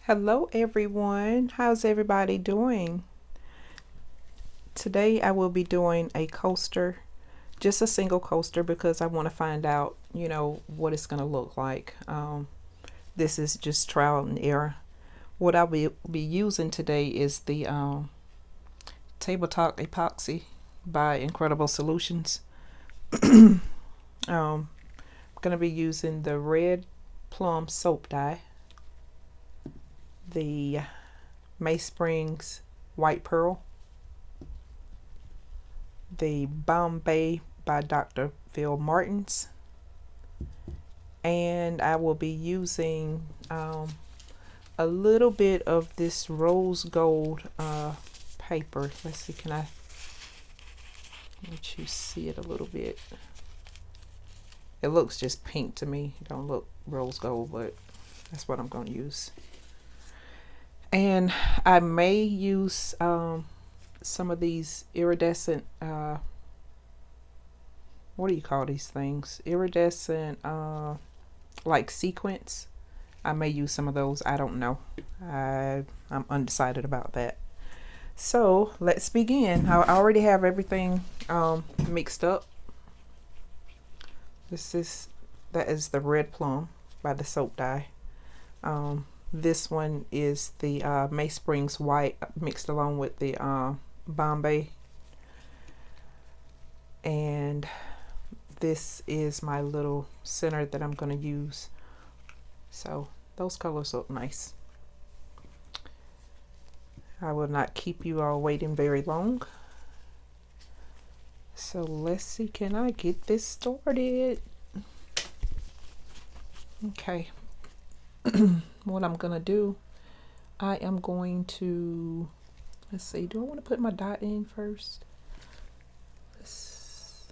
Hello everyone, how's everybody doing? Today I will be doing a coaster, just a single coaster because I want to find out, what it's going to look like. This is just trial and error. What I'll be using today is the tabletop epoxy by Incredible Solutions. I'm going to be using the Red Plum soap dye, the Meysprings white pearl, the Bombay by Dr.PH, and I will be using a little bit of this rose gold paper. Let's see, can I let you see it a little bit? It looks just pink to me. It don't look rose gold, but that's what I'm going to use. And I may use some of these iridescent what do you call these things? Iridescent like sequins. I may use some of those. I don't know. I'm undecided about that. So let's begin. I already have everything mixed up. That is the Red Plum by the soap dye. This one is the Meysprings white mixed along with the Bombay, and this is my little center that I'm going to use. So those colors look nice. I will not keep you all waiting very long. So let's see, can I get this started? Okay. What I'm going to do, I am going to, let's see, do I want to put my dot in first? Let's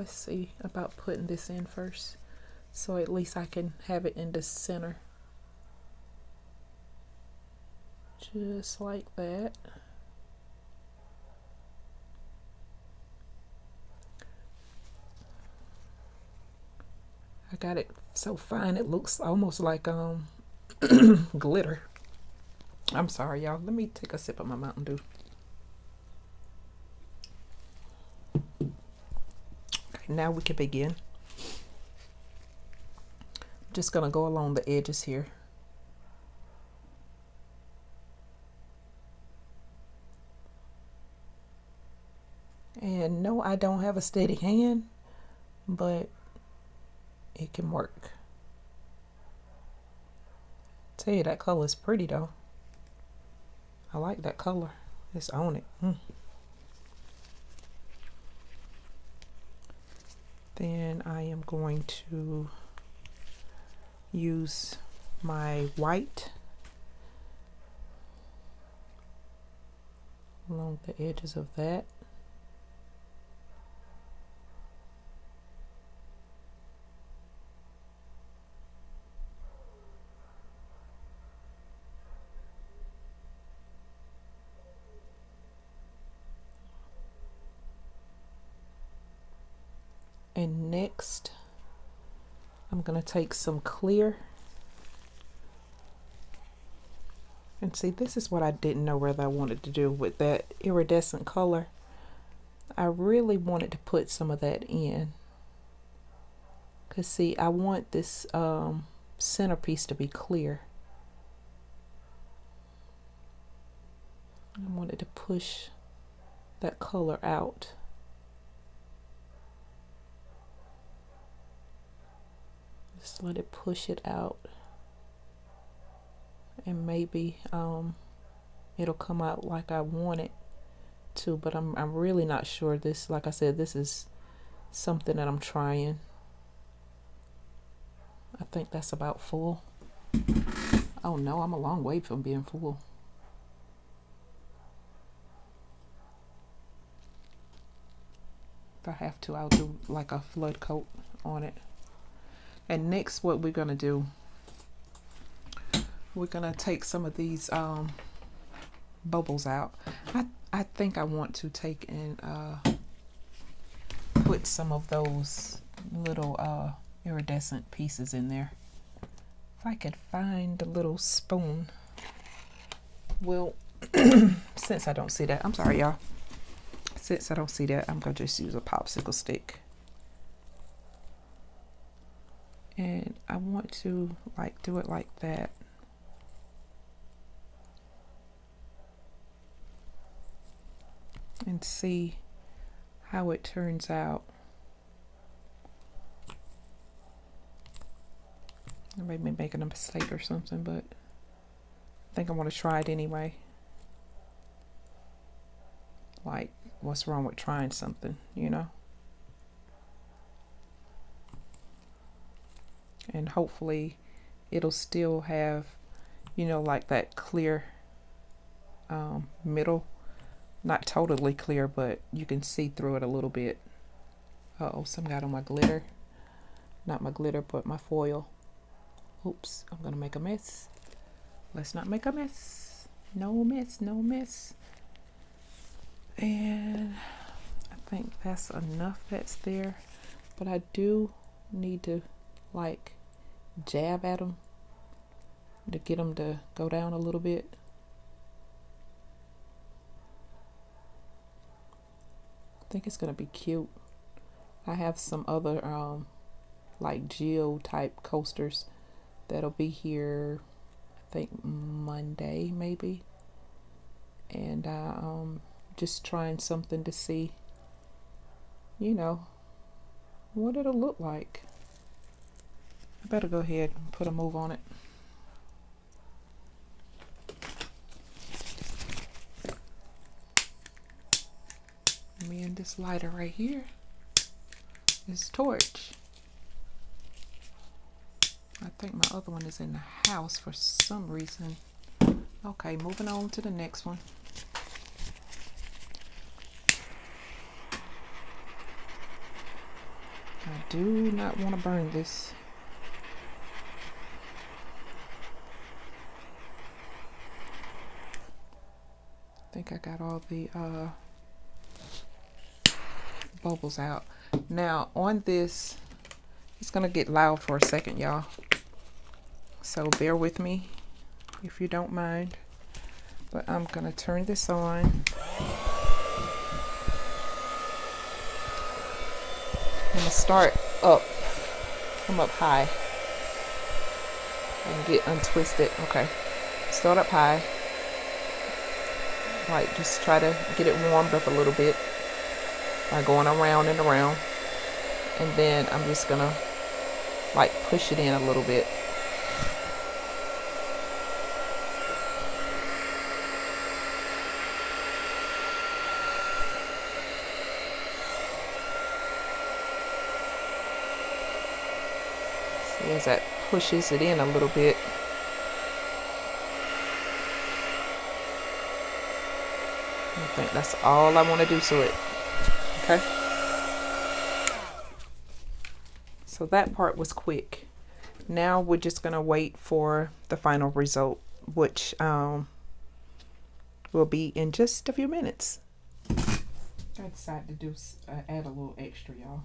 see about putting this in first, so at least I can have it in the center. Just like that. I got it so fine it looks almost like glitter. I'm sorry, y'all. Let me take a sip of my Mountain Dew. Okay, now we can begin. I'm just gonna go along the edges here. And no, I don't have a steady hand, but it can work. Tell you, that color is pretty though. I like that color. It's on it. Then I am going to use my white along the edges of that. And next, I'm going to take some clear. And see, this is what I didn't know whether I wanted to do with that iridescent color. I really wanted to put some of that in. Because see, I want this centerpiece to be clear. I wanted to push that color out. Just let it push it out, and maybe it'll come out like I want it to, but I'm really not sure. This, like I said, this is something that I'm trying. I think that's about full. Oh no, I'm a long way from being full. If I have to, I'll do like a flood coat on it. And next, what we're gonna do, we're gonna take some of these bubbles out. I think I want to take and put some of those little iridescent pieces in there. If I could find a little spoon. Well, since I don't see that, I'm sorry, y'all. Since I don't see that, I'm gonna just use a popsicle stick. And I want to like do it like that. And see how it turns out. I may be making a mistake or something, but I think I want to try it anyway. Like, what's wrong with trying something, you know? And hopefully it'll still have, you know, like that clear middle. Not totally clear, but you can see through it a little bit. Uh-oh, some got on my glitter. Not my glitter, but my foil. Oops, I'm gonna make a mess. Let's not make a mess. No mess, no mess. And I think that's enough that's there. But I do need to like jab at them to get them to go down a little bit. I think it's gonna be cute. I have some other like geo type coasters that'll be here, I think Monday maybe. And just trying something to see, you know, what it'll look like. I better go ahead and put a move on it. Me and this lighter right here, this torch. I think my other one is in the house for some reason. Okay, moving on to the next one. I do not want to burn this. I think I got all the bubbles out. Now on this, it's gonna get loud for a second, y'all. So bear with me if you don't mind. But I'm gonna turn this on. I'm gonna start up, come up high and get untwisted. Okay, start up high. Like just try to get it warmed up a little bit by going around and around. And then I'm just gonna like push it in a little bit. See, as that pushes it in a little bit. I think that's all I want to do to it. Okay. So that part was quick. Now we're just gonna wait for the final result, which will be in just a few minutes. I decided to do add a little extra, y'all.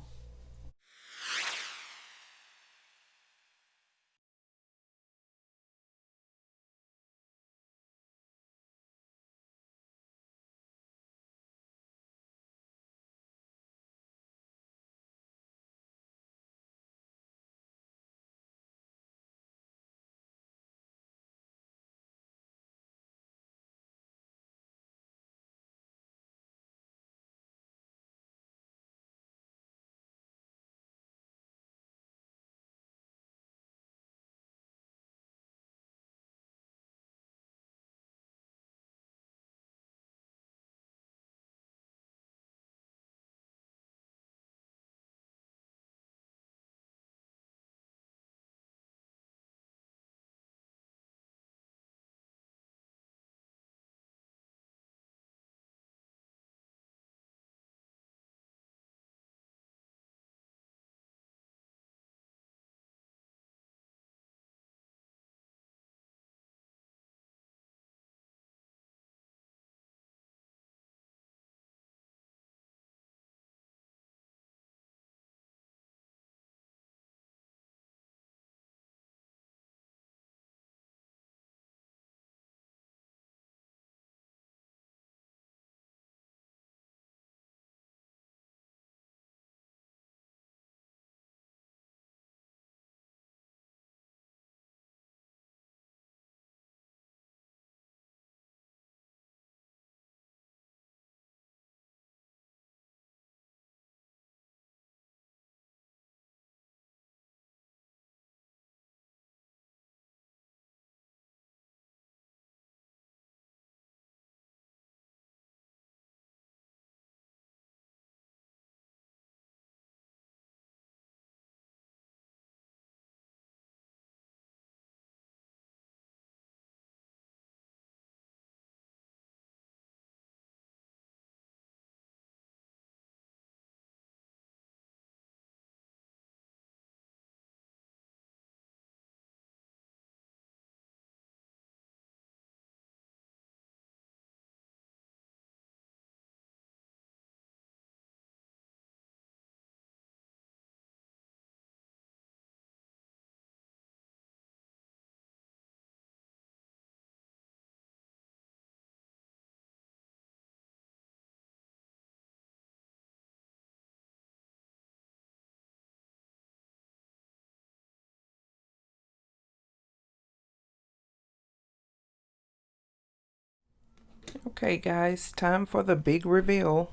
Okay guys, time for the big reveal.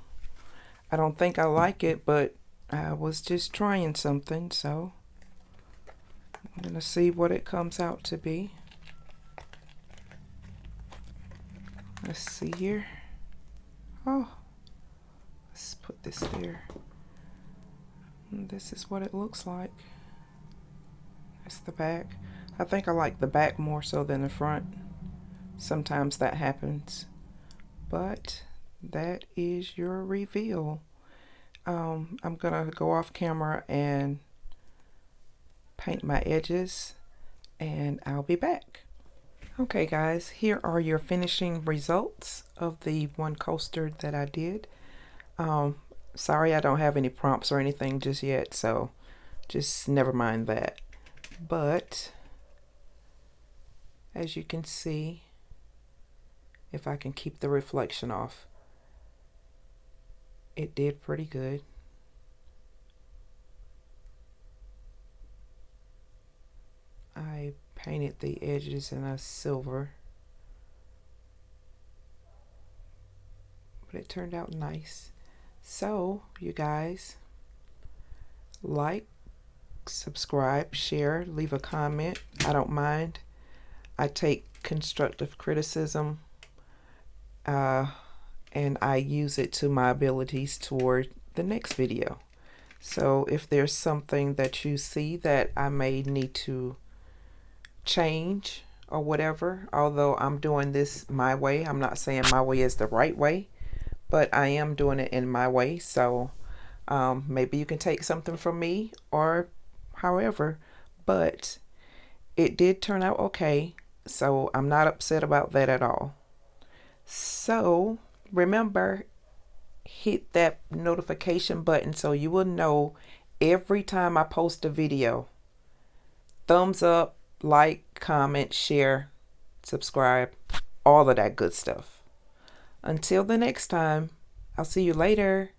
I don't think I like it, but I was just trying something, so I'm gonna see what it comes out to be. Let's see here. Oh, let's put this there. And this is what it looks like. That's the back. I think I like the back more so than the front. Sometimes that happens. But that is your reveal. I'm gonna go off camera and paint my edges, and I'll be back. Okay guys, here are your finishing results of the one coaster that I did. Sorry I don't have any prompts or anything just yet, so just never mind that. But as you can see, if I can keep the reflection off, it did pretty good. I painted the edges in a silver, but it turned out nice. So you guys, like, subscribe, share, leave a comment. I don't mind. I take constructive criticism and I use it to my abilities toward the next video. So if there's something that you see that I may need to change or whatever, although I'm doing this my way, I'm not saying my way is the right way, but I am doing it in my way. So maybe you can take something from me or however, but it did turn out okay, so I'm not upset about that at all. So remember, hit that notification button so you will know every time I post a video. Thumbs up, like, comment, share, subscribe, all of that good stuff. Until the next time, I'll see you later.